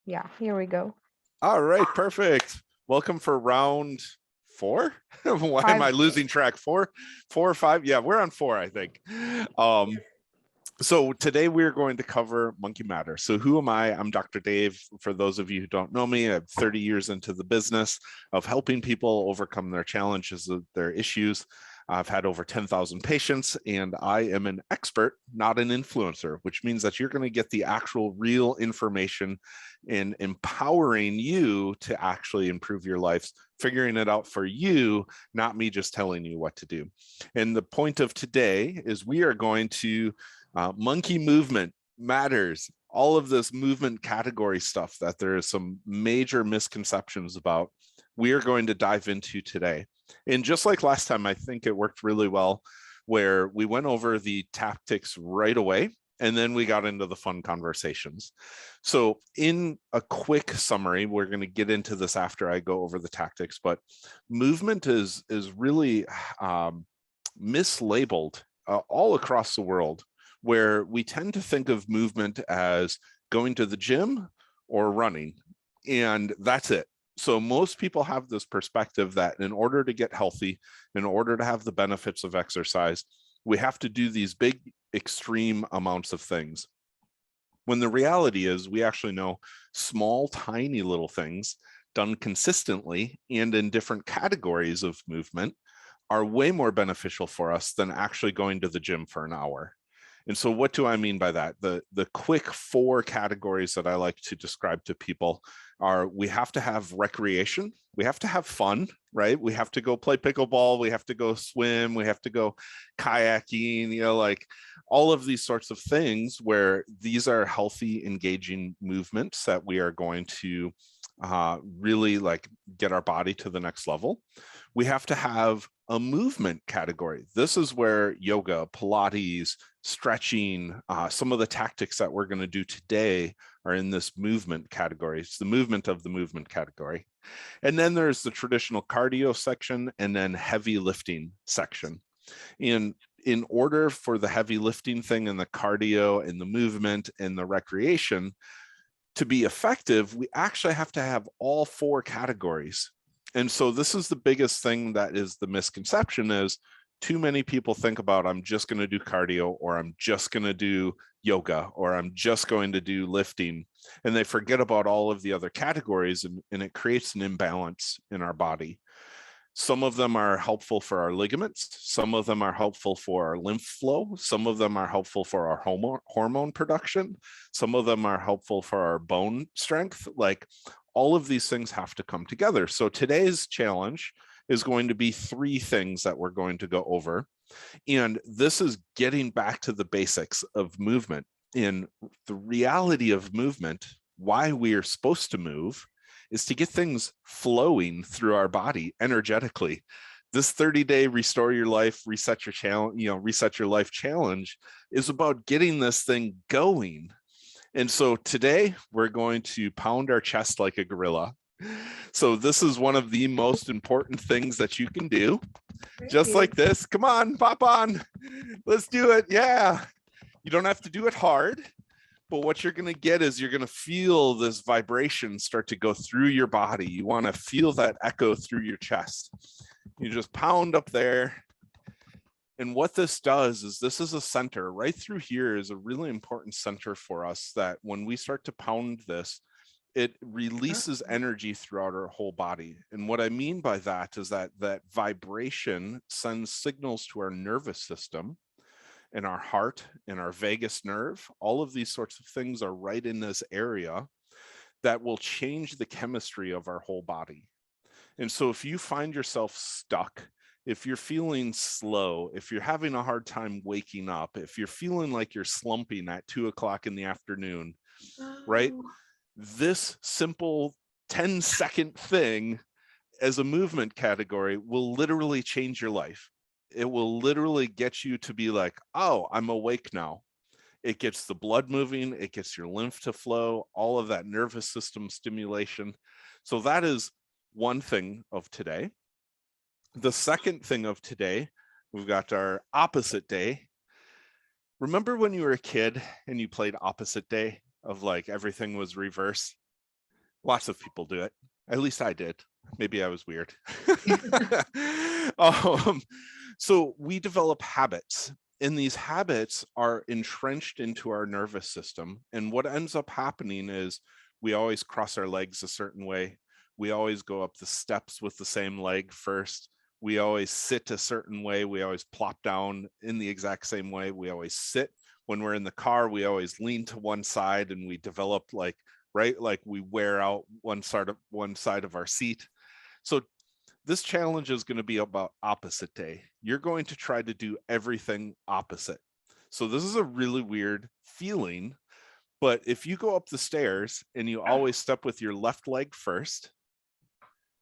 Yeah, here we go. All right, perfect. Welcome for round four. Why am Five. I losing track? Four or five? Yeah, we're on four, I think. So today we're going to cover Monkey Matter. So who am I? I'm Dr. Dave. For those of you who don't know me, I'm 30 years into the business of helping people overcome their challenges, their issues. I've had over 10,000 patients, and I am an expert, not an influencer, which means that you're going to get the actual real information in empowering you to actually improve your lives, figuring it out for you, not me just telling you what to do. And the point of today is we are going to monkey movement matters, all of this movement category stuff that there is some major misconceptions about, we are going to dive into today. And just like last time, I think it worked really well where we went over the tactics right away and then we got into the fun conversations. So in a quick summary, we're going to get into this after I go over the tactics, but movement is really mislabeled all across the world, where we tend to think of movement as going to the gym or running, and that's it. So most people have this perspective that in order to get healthy, in order to have the benefits of exercise, we have to do these big extreme amounts of things. When the reality is we actually know small, tiny little things done consistently and in different categories of movement are way more beneficial for us than actually going to the gym for an hour. And so what do I mean by that? The quick four categories that I like to describe to people are: we have to have recreation, we have to have fun, right? We have to go play pickleball, we have to go swim, we have to go kayaking, like all of these sorts of things where these are healthy, engaging movements that we are going to really like get our body to the next level. We have to have a movement category. This is where yoga, Pilates, stretching, some of the tactics that we're going to do today are in this movement category. It's the movement of the movement category. And then there's the traditional cardio section and then heavy lifting section. And in order for the heavy lifting thing and the cardio and the movement and the recreation to be effective, we actually have to have all four categories. And so this is the biggest thing that is the misconception is too many people think about, I'm just going to do cardio, or I'm just going to do yoga, or I'm just going to do lifting. And they forget about all of the other categories, and it creates an imbalance in our body. Some of them are helpful for our ligaments. Some of them are helpful for our lymph flow. Some of them are helpful for our hormone production. Some of them are helpful for our bone strength. Like all of these things have to come together. So today's challenge is going to be three things that we're going to go over. And this is getting back to the basics of movement. In the reality of movement, why we are supposed to move is to get things flowing through our body energetically. This 30-day restore your life, reset your challenge, reset your life challenge is about getting this thing going. And so today we're going to pound our chest like a gorilla. So this is one of the most important things that you can do. Just like this. Come on, pop on. Let's do it. Yeah. You don't have to do it hard. But what you're going to get is you're going to feel this vibration start to go through your body. You want to feel that echo through your chest. You just pound up there. And what this does is this is a center right through here is a really important center for us that when we start to pound this, it releases energy throughout our whole body. And what I mean by that is that vibration sends signals to our nervous system and our heart and our vagus nerve. All of these sorts of things are right in this area that will change the chemistry of our whole body. And so if you find yourself stuck, if you're feeling slow, if you're having a hard time waking up, if you're feeling like you're slumping at 2:00 in the afternoon, right? This simple 10-second thing as a movement category will literally change your life. It will literally get you to be like, oh, I'm awake now. It gets the blood moving, it gets your lymph to flow, all of that nervous system stimulation. So that is one thing of today. The second thing of today, we've got our opposite day. Remember when you were a kid and you played opposite day of like everything was reverse? Lots of people do it. At least I did. Maybe I was weird. um, so we develop habits, and these habits are entrenched into our nervous system. And what ends up happening is we always cross our legs a certain way. We always go up the steps with the same leg first. We always sit a certain way. We always plop down in the exact same way. We always sit. When we're in the car, we always lean to one side, and we develop like we wear out one side of our seat. So this challenge is going to be about opposite day. You're going to try to do everything opposite. So this is a really weird feeling, but if you go up the stairs and you always step with your left leg first,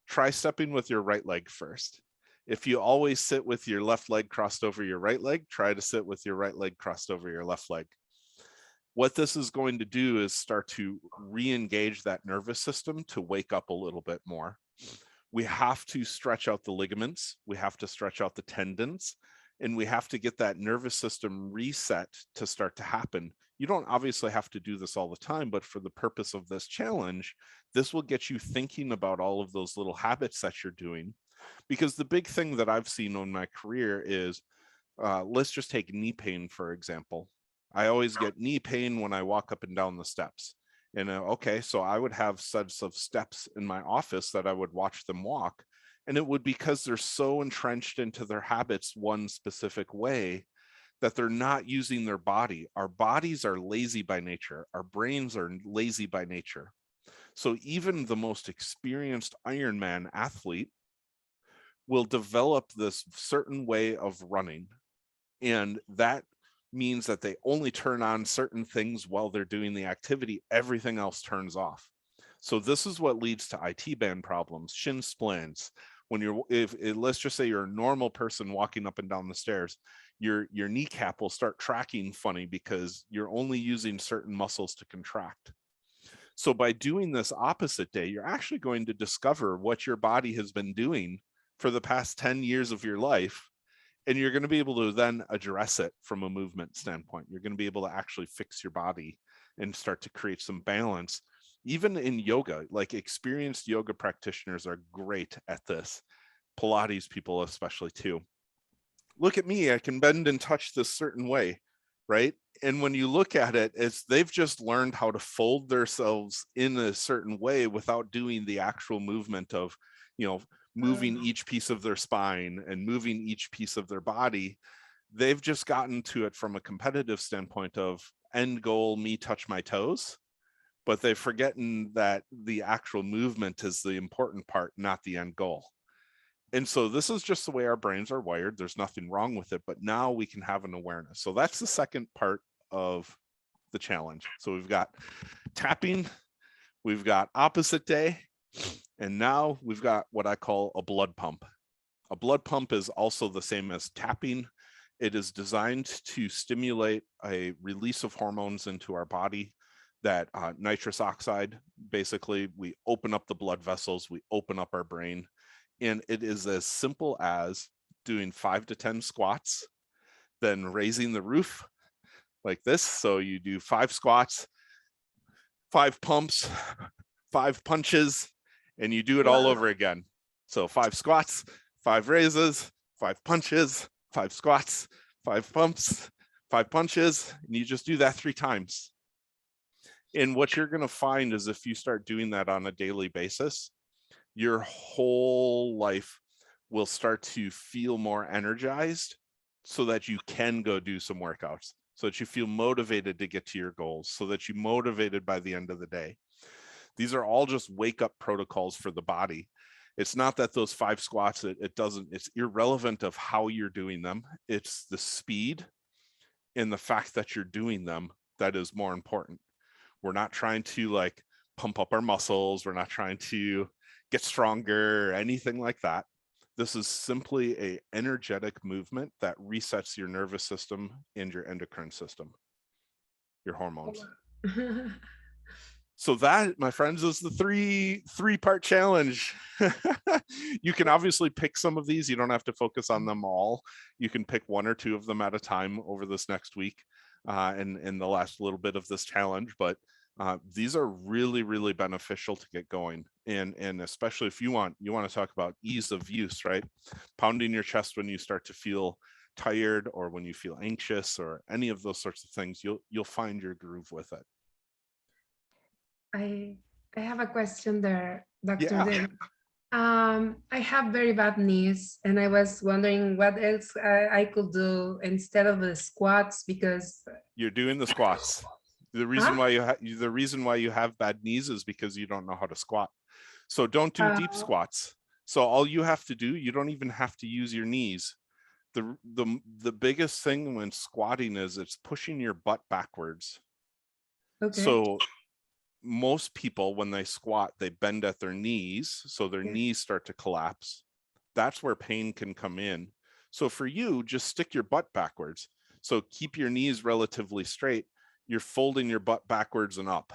try stepping with your right leg first. If you always sit with your left leg crossed over your right leg, try to sit with your right leg crossed over your left leg. What this is going to do is start to re-engage that nervous system to wake up a little bit more. We have to stretch out the ligaments, we have to stretch out the tendons, and we have to get that nervous system reset to start to happen. You don't obviously have to do this all the time, but for the purpose of this challenge, this will get you thinking about all of those little habits that you're doing. Because the big thing that I've seen in my career is, let's just take knee pain, for example. I always get knee pain when I walk up and down the steps. And okay, so I would have sets of steps in my office that I would watch them walk. And it would, because they're so entrenched into their habits one specific way, that they're not using their body. Our bodies are lazy by nature. Our brains are lazy by nature. So even the most experienced Ironman athlete will develop this certain way of running. And that means that they only turn on certain things while they're doing the activity. Everything else turns off. So this is what leads to IT band problems, shin splints. When you're, let's just say you're a normal person walking up and down the stairs, your kneecap will start tracking funny because you're only using certain muscles to contract. So by doing this opposite day, you're actually going to discover what your body has been doing for the past 10 years of your life. And you're going to be able to then address it from a movement standpoint. You're going to be able to actually fix your body and start to create some balance. Even in yoga, like experienced yoga practitioners are great at this. Pilates people especially too. Look at me, I can bend and touch this certain way, right? And when you look at it, it's they've just learned how to fold themselves in a certain way without doing the actual movement of, moving each piece of their spine and moving each piece of their body. They've just gotten to it from a competitive standpoint of end goal, me touch my toes, but they've forgotten that the actual movement is the important part, not the end goal. And so this is just the way our brains are wired. There's nothing wrong with it, but now we can have an awareness. So that's the second part of the challenge. So we've got tapping, we've got opposite day, and now we've got what I call a blood pump. A blood pump is also the same as tapping. It is designed to stimulate a release of hormones into our body, that nitrous oxide. Basically, we open up the blood vessels, we open up our brain, and it is as simple as doing 5 to 10 squats, then raising the roof like this. So you do 5 squats, 5 pumps, 5 punches, and you do it all over again. So 5 squats, 5 raises, 5 punches, 5 squats, 5 pumps, 5 punches, and you just do that 3 times. And what you're going to find is if you start doing that on a daily basis, your whole life will start to feel more energized so that you can go do some workouts, so that you feel motivated to get to your goals, so that you're motivated by the end of the day. These are all just wake up protocols for the body. It's not that those 5 squats, it's irrelevant of how you're doing them. It's the speed and the fact that you're doing them that is more important. We're not trying to pump up our muscles. We're not trying to get stronger or anything like that. This is simply a energetic movement that resets your nervous system and your endocrine system, your hormones. So that, my friends, is the three-part challenge. You can obviously pick some of these. You don't have to focus on them all. You can pick 1 or 2 of them at a time over this next week and the last little bit of this challenge. But These are really, really beneficial to get going. And especially if you want to talk about ease of use, right? Pounding your chest when you start to feel tired or when you feel anxious or any of those sorts of things, you'll find your groove with it. I have a question there, Dr. Yeah. David. I have very bad knees, and I was wondering what else I could do instead of the squats, because You're doing the squats. The reason why you have bad knees is because you don't know how to squat. So don't do deep squats. So all you have to do, you don't even have to use your knees. The biggest thing when squatting is it's pushing your butt backwards. Okay. So most people, when they squat, they bend at their knees, so their knees start to collapse. That's where pain can come in. So for you, just stick your butt backwards. So keep your knees relatively straight. You're folding your butt backwards and up.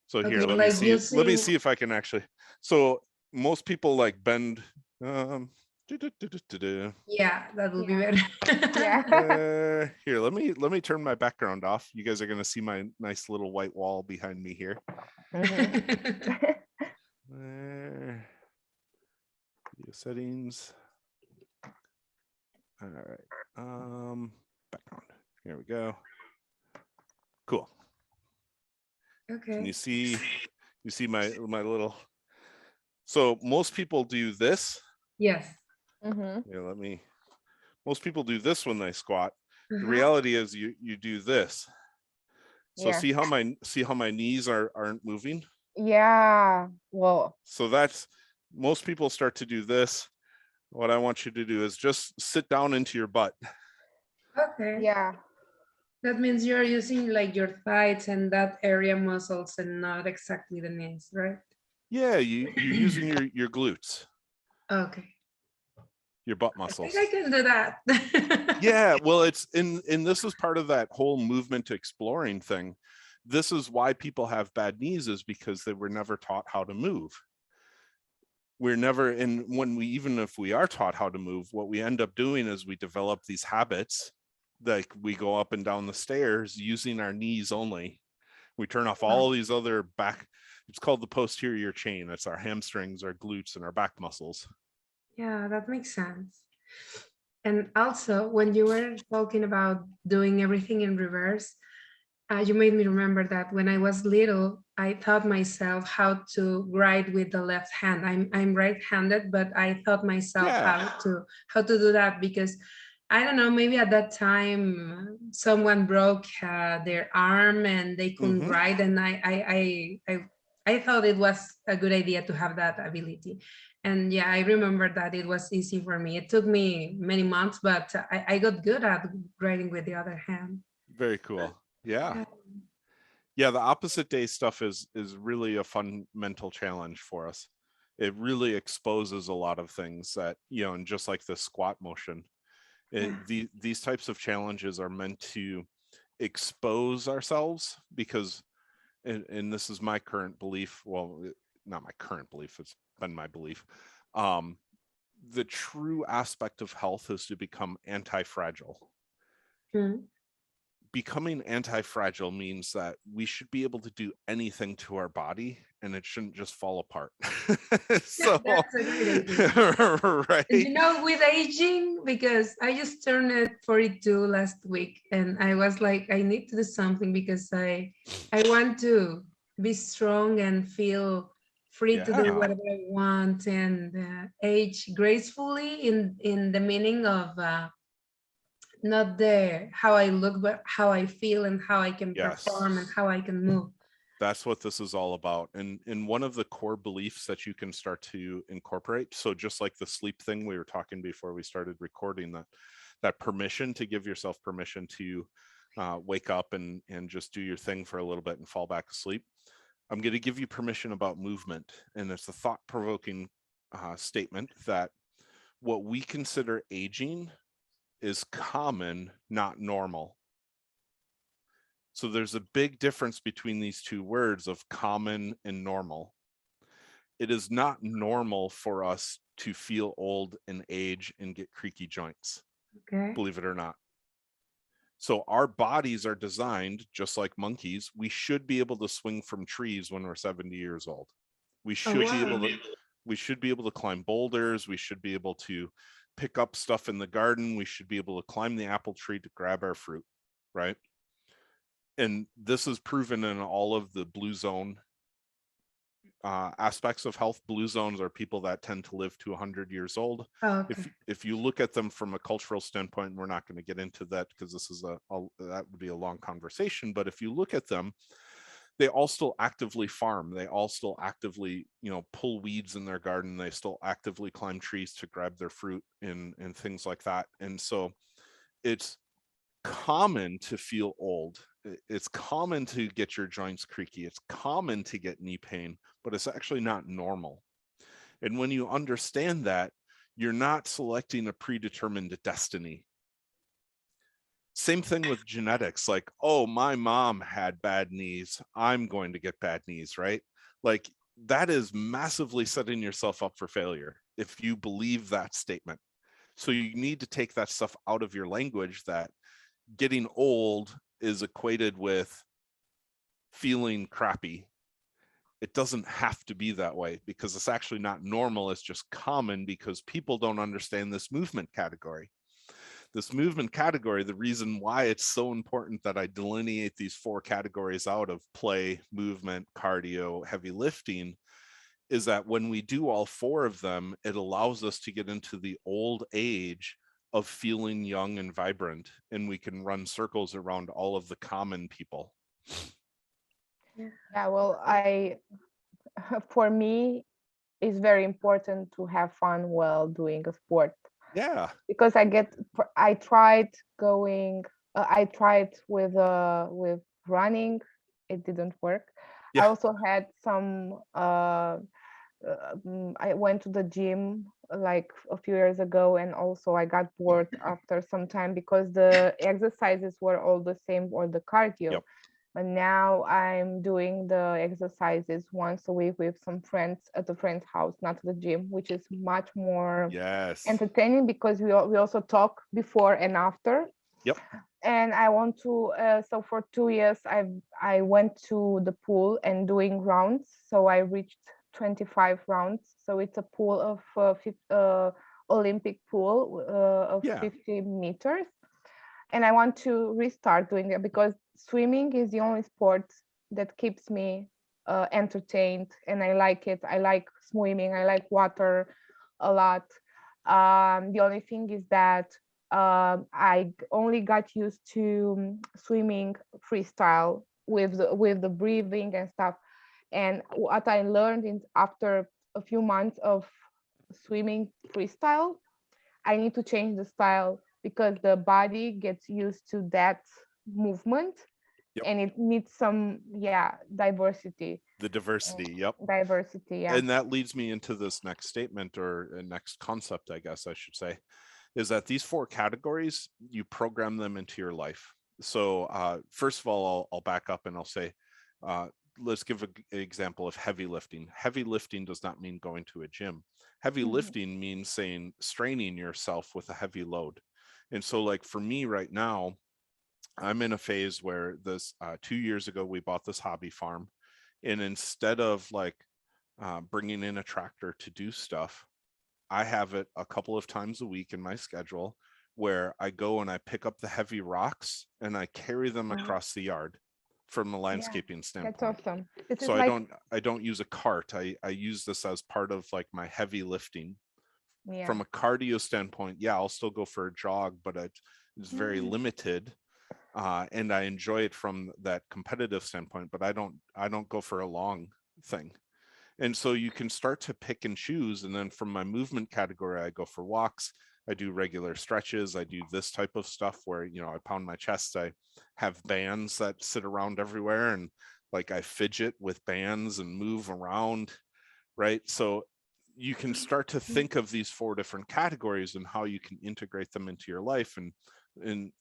So here, let me see. Let me see if I can actually. So most people like bend. Yeah, that would be better. Yeah. Here, let me turn my background off. You guys are gonna see my nice little white wall behind me here. There. Video settings. All right. Background. Here we go. Cool. Okay. Can you see my little. So most people do this. Yes. Yeah, most people do this when they squat. The reality is you do this. So see how my knees aren't moving? Yeah. Well, so that's, most people start to do this. What I want you to do is just sit down into your butt. Okay. Yeah. That means you're using like your thighs and that area muscles and not exactly the knees, right? Yeah, you're using your glutes. Okay. Your butt muscles. I think I can do that. Yeah, well, it's and this is part of that whole movement exploring thing. This is why people have bad knees, is because they were never taught how to move. We're never, and when we, even if we are taught how to move, what we end up doing is we develop these habits, like we go up and down the stairs using our knees only. We turn off all these other back, it's called the posterior chain. That's our hamstrings, our glutes, and our back muscles. Yeah, that makes sense. And also, when you were talking about doing everything in reverse, you made me remember that when I was little, I taught myself how to write with the left hand. I'm right-handed, but I taught myself how to do that, because I don't know, maybe at that time someone broke their arm and they couldn't write, and I thought it was a good idea to have that ability. And yeah, I remember that it was easy for me. It took me many months, but I got good at writing with the other hand. Very cool. Yeah. Yeah, the opposite day stuff is really a fun mental challenge for us. It really exposes a lot of things that, and just like the squat motion, these types of challenges are meant to expose ourselves, because, and this is my current belief, well, not my current belief, it's been my belief, the true aspect of health is to become anti-fragile. Becoming anti-fragile means that we should be able to do anything to our body and it shouldn't just fall apart. So that's a great idea. right. And with aging, because I just turned 42 last week, and I was like, I need to do something, because I want to be strong and feel free to do whatever I want, and age gracefully in the meaning of not how I look, but how I feel and how I can perform and how I can move. That's what this is all about. And one of the core beliefs that you can start to incorporate, so just like the sleep thing we were talking before we started recording, that permission, to give yourself permission to wake up and just do your thing for a little bit and fall back asleep. I'm going to give you permission about movement. And it's a thought-provoking statement that what we consider aging is common, not normal. So there's a big difference between these two words of common and normal. It is not normal for us to feel old and age and get creaky joints, believe it or not. So our bodies are designed just like monkeys. We should be able to swing from trees when we're 70 years old. We Oh, should be able wow. to we should be able to climb boulders. We should be able to pick up stuff in the garden. We should be able to climb the apple tree to grab our fruit, right? And this is proven in all of the blue zone aspects of health. Blue zones are people that tend to live to 100 years old. Oh, okay. If you look at them from a cultural standpoint, we're not going to get into that because this is that would be a long conversation. But if you look at them, they all still actively farm. They all still actively, pull weeds in their garden. They still actively climb trees to grab their fruit and things like that. And so it's common to feel old. It's common to get your joints creaky. It's common to get knee pain, but it's actually not normal. And when you understand that, you're not selecting a predetermined destiny. Same thing with genetics, like, oh, my mom had bad knees, I'm going to get bad knees, right? Like, that is massively setting yourself up for failure if you believe that statement. So you need to take that stuff out of your language, that getting old is equated with feeling crappy. It doesn't have to be that way, because it's actually not normal. It's just common because people don't understand this movement category. This movement category, the reason why it's so important that I delineate these 4 categories out of play, movement, cardio, heavy lifting, is that when we do all 4 of them, it allows us to get into the old age of feeling young and vibrant, and we can run circles around all of the common people. Yeah, well, for me, it's very important to have fun while doing a sport, Yeah. because I tried going, I tried with running, it didn't work. I Yeah. also had some, I went to the gym like a few years ago, and also I got bored after some time because the exercises were all the same, or the cardio. Yep. But now I'm doing the exercises once a week with some friends at a friend's house, not the gym, which is much more Yes. entertaining because we also talk before and after. Yep. And I want to, so for 2 years, I went to the pool and doing rounds. So I reached 25 rounds. So it's a pool of Olympic pool of Yeah. 50 meters. And I want to restart doing it because swimming is the only sport that keeps me entertained, and I like it. I like swimming. I like water a lot. The only thing is that I only got used to swimming freestyle with the breathing and stuff. And what I learned after a few months of swimming freestyle, I need to change the style because the body gets used to that movement. Yep. And it needs some, diversity. The diversity. Yep. Diversity, yeah. And that leads me into this next statement, or next concept, I guess I should say, is that these 4 categories, you program them into your life. So first of all, I'll back up and I'll say, let's give an example of heavy lifting. Heavy lifting does not mean going to a gym. Heavy lifting means straining yourself with a heavy load. And so, like, for me right now, I'm in a phase where 2 years ago, we bought this hobby farm. And instead of bringing in a tractor to do stuff, I have it a couple of times a week in my schedule where I go and I pick up the heavy rocks and I carry them across the yard from a landscaping standpoint. That's awesome. So I don't use a cart. I use this as part of like my heavy lifting. Yeah. From a cardio standpoint, I'll still go for a jog, but it's very limited. And I enjoy it from that competitive standpoint, but I don't go for a long thing. And so you can start to pick and choose. And then from my movement category, I go for walks. I do regular stretches. I do this type of stuff where, I pound my chest. I have bands that sit around everywhere, and like I fidget with bands and move around. Right. So you can start to think of these 4 different categories and how you can integrate them into your life. And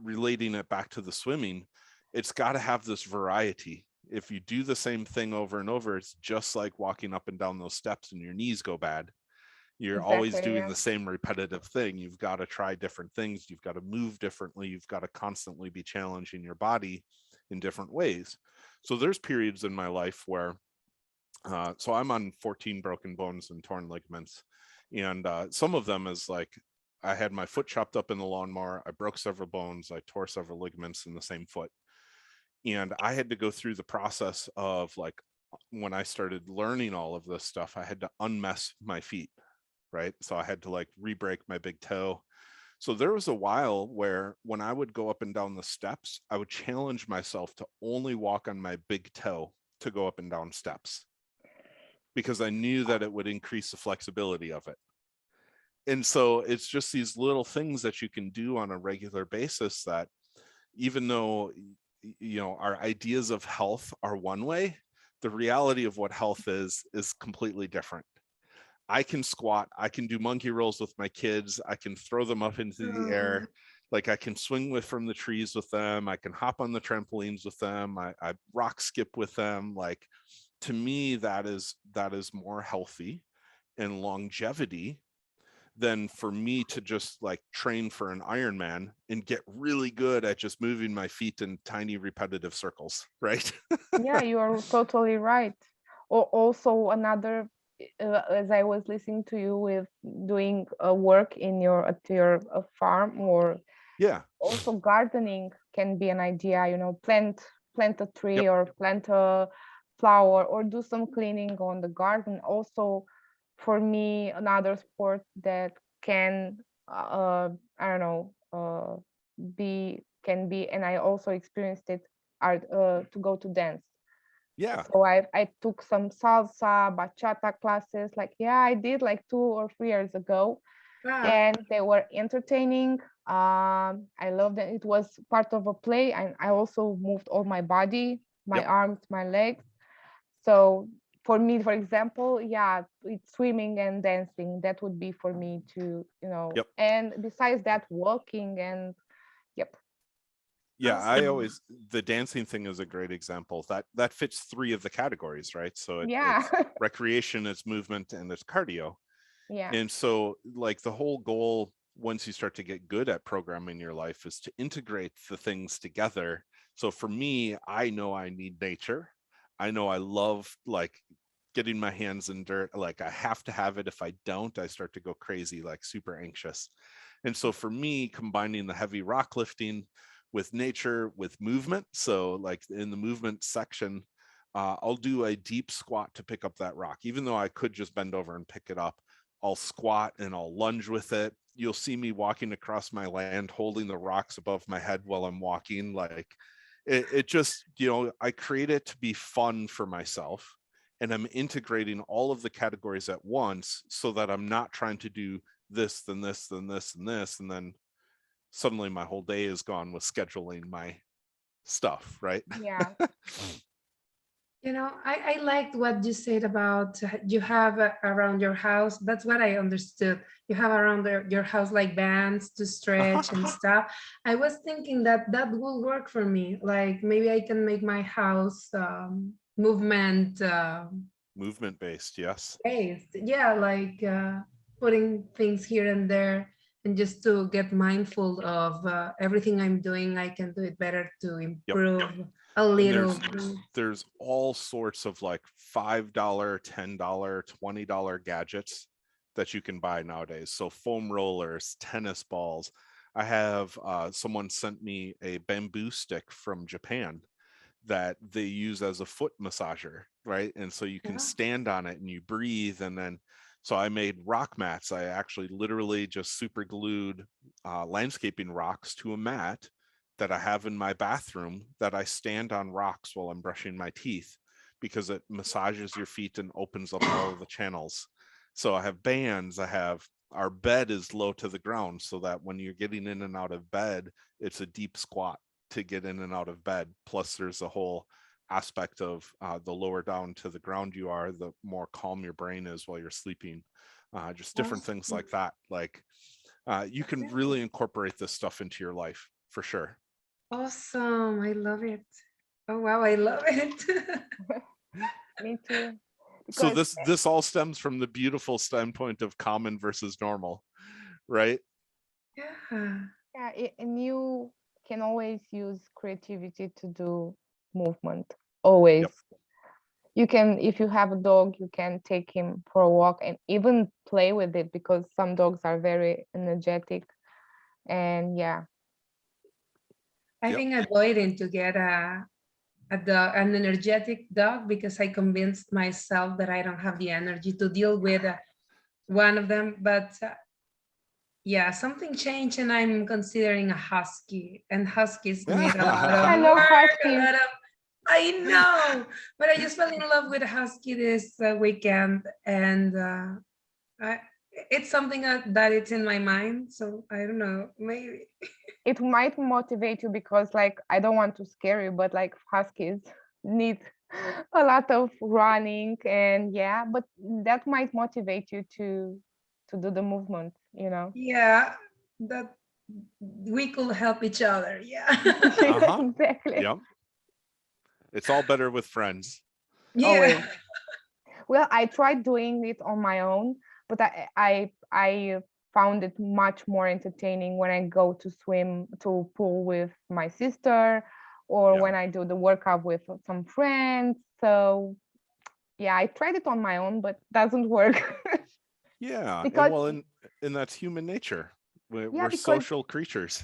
relating it back to the swimming, it's got to have this variety. If you do the same thing over and over, it's just like walking up and down those steps and your knees go bad. You're always Exactly. doing Yeah. the same repetitive thing. You've got to try different things. You've got to move differently. You've got to constantly be challenging your body in different ways. So there's periods in my life where, so I'm on 14 broken bones and torn ligaments. And some of them is like, I had my foot chopped up in the lawnmower. I broke several bones. I tore several ligaments in the same foot. And I had to go through the process of like, when I started learning all of this stuff, I had to unmess my feet, right? So I had to like re-break my big toe. So there was a while where when I would go up and down the steps, I would challenge myself to only walk on my big toe to go up and down steps, because I knew that it would increase the flexibility of it. And so it's just these little things that you can do on a regular basis that, even though, you know, our ideas of health are one way, the reality of what health is completely different. I can squat, I can do monkey rolls with my kids, I can throw them up into the Oh, air, like I can swing with from the trees with them, I can hop on the trampolines with them, I rock skip with them. Like, to me, that is more healthy and longevity than for me to just like train for an Ironman and get really good at just moving my feet in tiny repetitive circles, right? Yeah, you are totally right. Or also another, as I was listening to you with doing work in your at your farm, or Yeah. also gardening can be an idea. You know, plant a Yep. tree or plant a flower or do some cleaning on the garden. Also, for me, another sport that can I don't know be can be, and I also experienced it, are to go to dance. Yeah. So I took some salsa, bachata classes. Like, yeah, I did like 2 or 3 years ago, wow. and they were entertaining. I loved it. It was part of a play, and I also moved all my body, my Yep. arms, my legs. So for me, for example, yeah, it's swimming and dancing. That would be for me to, you know. Yep. And besides that, walking and yep, Yeah, I Awesome. always, the dancing thing is a great example. That fits three of the categories, right? So yeah, it's recreation, it's movement, and it's cardio. yeah, And so like the whole goal, once you start to get good at programming your life, is to integrate the things together. So for me, I know I need nature. I know I love like getting my hands in dirt. Like I have to have it. If I don't, I start to go crazy, like super anxious. And so for me, combining the heavy rock lifting with nature, with movement. So like in the movement section, I'll do a deep squat to pick up that rock, even though I could just bend over and pick it up. I'll squat and I'll lunge with it. You'll see me walking across my land, holding the rocks above my head while I'm walking. Like it just, you know, I create it to be fun for myself. And I'm integrating all of the categories at once so that I'm not trying to do this, then this, then this, and this. And then suddenly my whole day is gone with scheduling my stuff, right? yeah, You know, I liked what you said about you have around your house. That's what I understood. You have around your house like bands to stretch and stuff. I was thinking that that will work for me. Like maybe I can make my house movement Movement based, yes. based. Yeah, like putting things here and there, and just to get mindful of everything I'm doing. I can do it better to Yep. improve a And little there's bit. there's all sorts of like $5, $10, $20 gadgets that you can buy nowadays. So foam rollers, tennis balls. I have someone sent me a bamboo stick from Japan that they use as a foot massager, right? And so you can Yeah. stand on it and you breathe. And then, so I made rock mats. I actually literally just super glued landscaping rocks to a mat that I have in my bathroom that I stand on rocks while I'm brushing my teeth, because it massages your feet and opens up all of the channels. So I have bands, I have, our bed is low to the ground so that when you're getting in and out of bed, it's a deep squat to get in and out of bed. Plus there's a whole aspect of the lower down to the ground you are, the more calm your brain is while you're sleeping. Just different things Awesome. like that. Like you can Okay. really incorporate this stuff into your life for sure. Awesome. I love it. Oh, wow. I love it. me too. So because this all stems from the beautiful standpoint of common versus normal, right? Yeah. yeah, and you can always use creativity to do movement. Always. Yep. You can, if you have a dog, you can take him for a walk and even play with it, because some dogs are very energetic. And yeah, I Yep. think I'm waiting to get a dog, an energetic dog, because I convinced myself that I don't have the energy to deal with one of them. But yeah, something changed, and I'm considering a husky. And huskies need a lot of I love work, a huskies. lot of. I know, but I just fell in love with a husky this weekend, and I, it's something that it's in my mind. So I don't know, maybe. It might motivate you because, like, I don't want to scare you, but like huskies need a lot of running, and yeah, but that might motivate you to do the movement, you know. Yeah, that we could help each other. Yeah. Exactly. Yep. It's all better with friends. Yeah. Always. Well, I tried doing it on my own, but I found it much more entertaining when I go to swim to pool with my sister, or Yeah. when I do the workout with some friends. So yeah, I tried it on my own, but doesn't work. Yeah. And Because well, and that's human nature. yeah, We're because social creatures.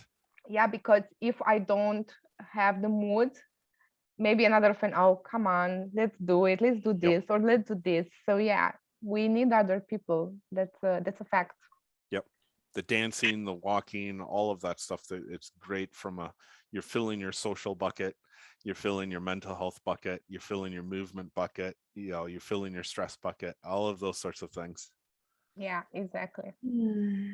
because if I don't have the mood, maybe another friend, oh come on, let's do it, let's do Yep. this, or let's do this. So yeah, we need other people. That's a fact. Yep. The dancing, the walking, all of that stuff, that it's great you're filling your social bucket, you're filling your mental health bucket, you're filling your movement bucket, you're filling your stress bucket, all of those sorts of things. Yeah, exactly. Hmm.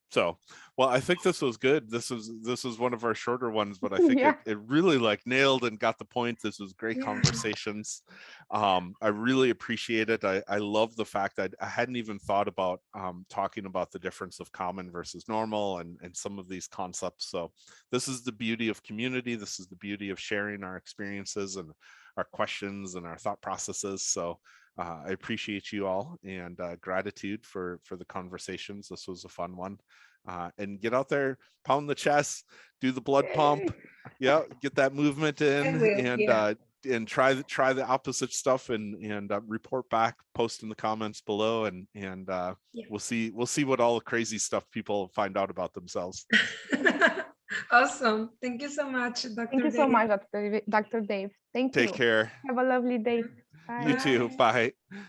So, well, I think this was good. This was one of our shorter ones, but I think Yeah. it really like nailed and got the point. This was great Yeah. conversations. I really appreciate it. I love the fact that I hadn't even thought about talking about the difference of common versus normal and some of these concepts. So this is the beauty of community. This is the beauty of sharing our experiences and our questions and our thought processes. So I appreciate you all, and gratitude for the conversations. This was a fun one. And get out there, pound the chest, do the blood pump. Yeah, get that movement I in, will. Yeah. and try the opposite stuff, and report back, post in the comments below, and Yeah. we'll see what all the crazy stuff people find out about themselves. Awesome. Thank you so much, Thank Dr. you so Dave. much, Dr. Dave. Thank Take you. care. Have a lovely day. You Bye. too. Bye. Bye.